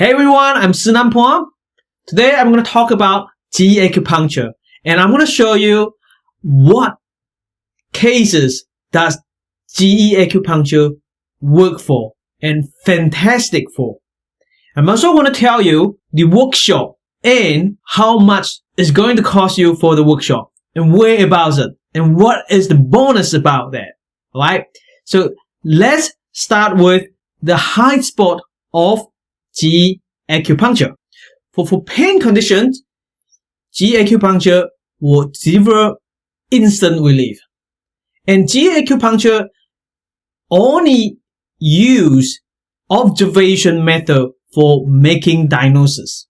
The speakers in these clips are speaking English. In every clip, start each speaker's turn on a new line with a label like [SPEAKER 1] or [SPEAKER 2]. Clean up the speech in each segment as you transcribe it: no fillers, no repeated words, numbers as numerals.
[SPEAKER 1] Hey everyone, I'm Szenan-Balance. Today I'm going to talk about Jiyi Acupuncture, and I'm going to show you what cases does Jiyi Acupuncture work for and fantastic for. I'm also going to tell you the workshop and how much it's going to cost you for the workshop and whereabouts it and what is the bonus about that. Alright, so let's start with the high spot of Jiyi Acupuncture. For pain conditions, Jiyi Acupuncture will deliver instant relief. And Jiyi Acupuncture only use observation method for making diagnosis.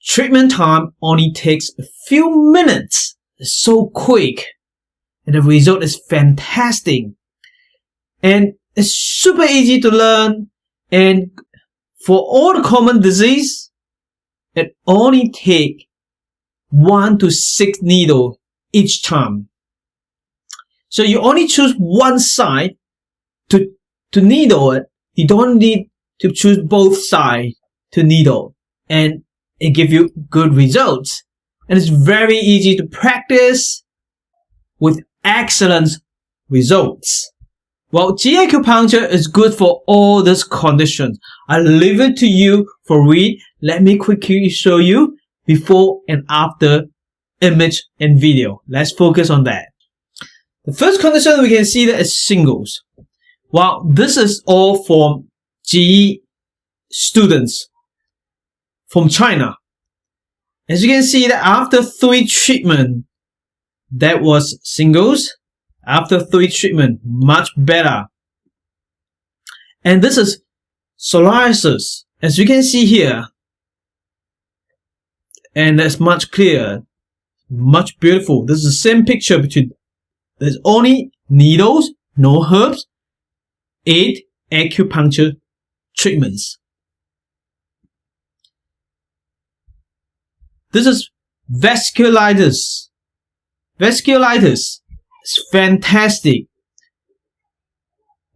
[SPEAKER 1] Treatment time only takes a few minutes. It's so quick. And the result is fantastic. And it's super easy to learn. And for all the common disease, it only takes 1 to 6 needles each time. So you only choose one side to needle it. You don't need to choose both sides to needle. And it gives you good results. And it's very easy to practice with excellent results. Well, Jiyi Acupuncture is good for all these conditions. I'll leave it to you for read. Let me quickly show you before and after image and video. Let's focus on that. The first condition we can see that is shingles. Well, this is all from Jiyi students from China. As you can see that after 3 treatments, that was shingles. After 3 treatments, much better. And this is psoriasis, as you can see here. And that's much clearer, much beautiful. This is the same picture between, there's only needles, no herbs, 8 acupuncture treatments. This is vasculitis. Vasculitis. It's fantastic.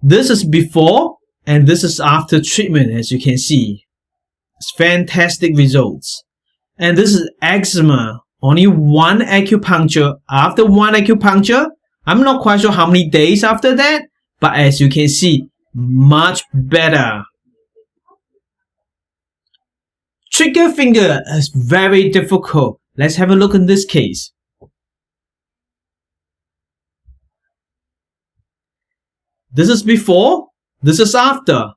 [SPEAKER 1] This is before and this is after treatment, as you can see. It's fantastic results. And this is eczema. Only 1 acupuncture. After 1 acupuncture, I'm not quite sure how many days after that, but as you can see, much better. Trigger finger is very difficult. Let's have a look in this case. This is before, this is after.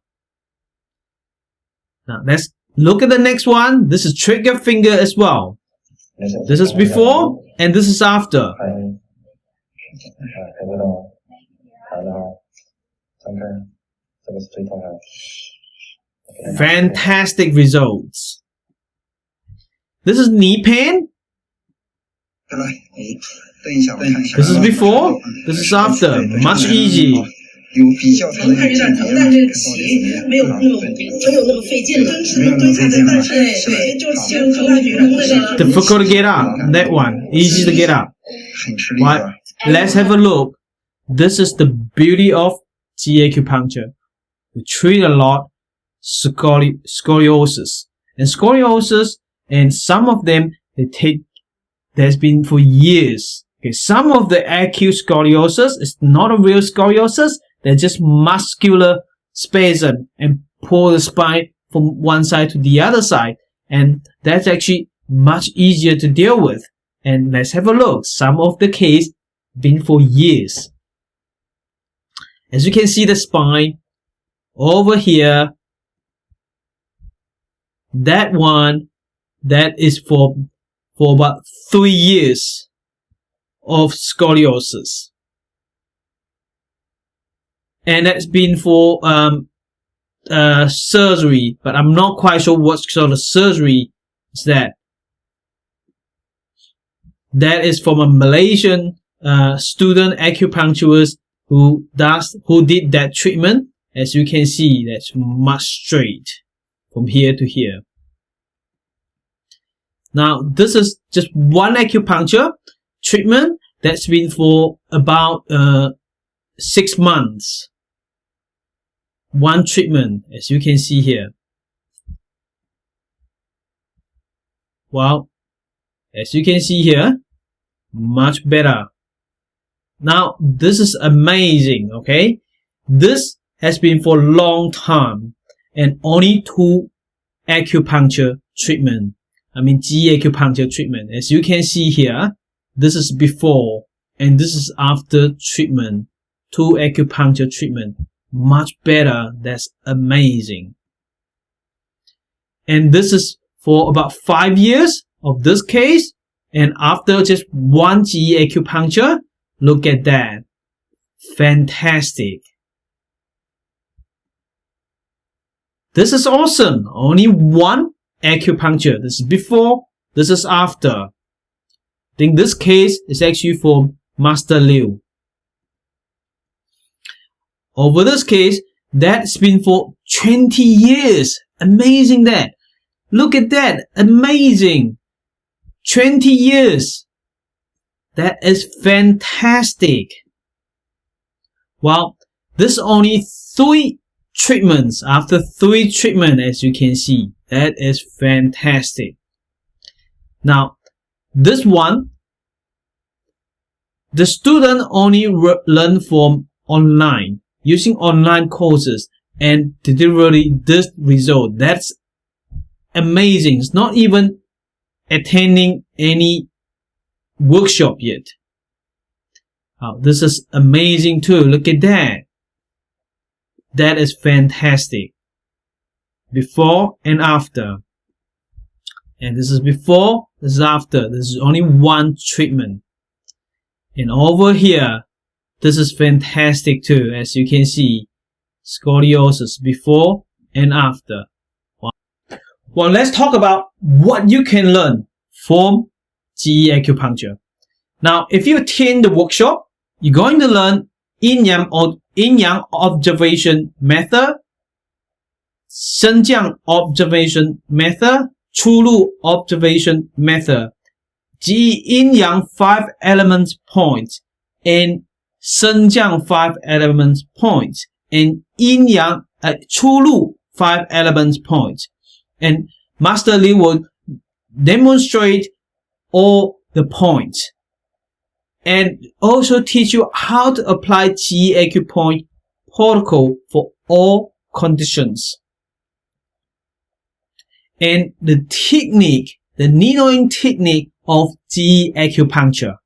[SPEAKER 1] Now let's look at the next one. This is trigger finger as well. This is before and this is after. Fantastic results. This is knee pain. This is before, this is after. Much easy. Difficult to get up. That one, easy to get up. Right. Let's have a look. This is the beauty of Jiyi Acupuncture. We treat a lot scoliosis. And scoliosis, and some of them there's been for years. Okay, some of the acute scoliosis is not a real scoliosis. They're just muscular spasm and pull the spine from one side to the other side. And that's actually much easier to deal with. And let's have a look. Some of the case been for years. As you can see the spine over here, that one, that is for about 3 years of scoliosis. And that's been for surgery, but I'm not quite sure what sort of surgery is that. That is from a Malaysian student acupuncturist who did that treatment. As you can see, that's much straight from here to here. Now, this is just 1 acupuncture treatment that's been for about 6 months. 1 treatment, as you can see here. Well, as you can see here, much better. Now, this is amazing, okay? This has been for a long time and only 2 acupuncture treatment. Jiyi acupuncture treatment. As you can see here, this is before and this is after treatment. 2 acupuncture treatment. Much better. That's amazing. And this is for about 5 years of this case. And after just 1 Jiyi acupuncture, look at that. Fantastic. This is awesome. Only 1 acupuncture. This is before, this is after. I think this case is actually for Master Liu. Over this case, that's been for 20 years. Amazing that. Look at that. Amazing. 20 years. That is fantastic. Well, this is only 3 treatments. After 3 treatments, as you can see. That is fantastic. Now, this one, the student only learn from online, using online courses and deliver this result. That's amazing. It's not even attending any workshop yet. This is amazing too. Look at that. That is fantastic. Before and after. And this is before, this is after. This is only 1 treatment. And over here, this is fantastic too. As you can see, scoliosis before and after. Well, let's talk about what you can learn from Jiyi Acupuncture. Now, if you attend the workshop, you're going to learn yin-yang observation method, Shenjiang observation method, Chulu observation method, Jiyi yin-yang 5 elements points, and Shenjiang 5 elements points, and yin-yang Chulu 5 elements points. And Master Li will demonstrate all the points and also teach you how to apply Jiyi Acupuncture protocol for all conditions. And the technique, the needling technique of Jiyi Acupuncture.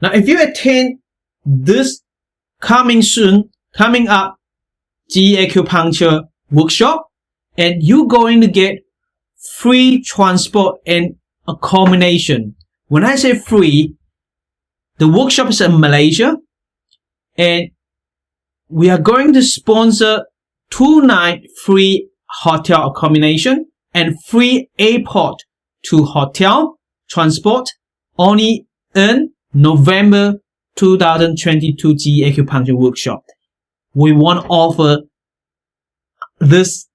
[SPEAKER 1] Now, if you attend this coming up Jiyi Acupuncture workshop, and you're going to get free transport and accommodation. When I say free, the workshop is in Malaysia, and we are going to sponsor 2-night free hotel accommodation and free airport to hotel transport only in November 2022 Jiyi Acupuncture workshop. We want to offer this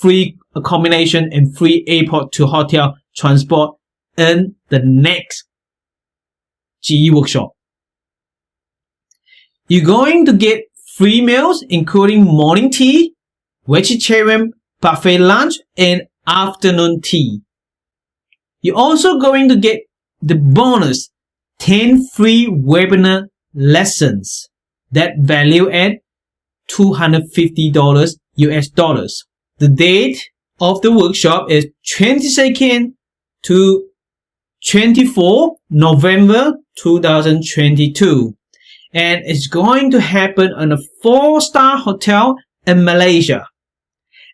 [SPEAKER 1] free accommodation and free airport to hotel transport in the next Jiyi workshop. You're going to get free meals including morning tea, vegetarian buffet lunch, and afternoon tea. You're also going to get the bonus 10 free webinar lessons that value at $250 US dollars. The date of the workshop is 22nd to 24 November 2022. And it's going to happen in a 4-star hotel in Malaysia.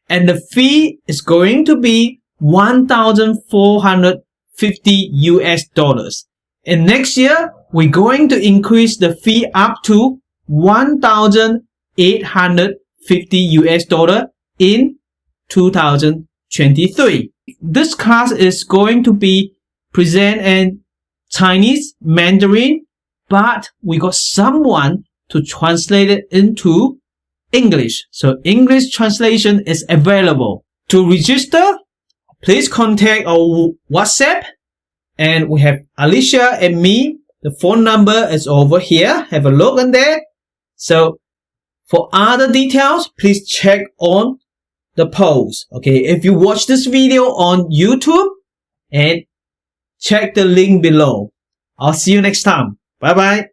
[SPEAKER 1] And the fee is going to be $1,450 US dollars. And next year, we're going to increase the fee up to $1,850 US dollars in 2023. This class is going to be presented in Chinese, Mandarin, but we got someone to translate it into English. So English translation is available. To register, please contact our WhatsApp, and we have Alicia and me. The phone number is over here. Have a look on there. So for other details, please check on the post. Okay, if you watch this video on YouTube and check the link below. I'll see you next time. Bye bye.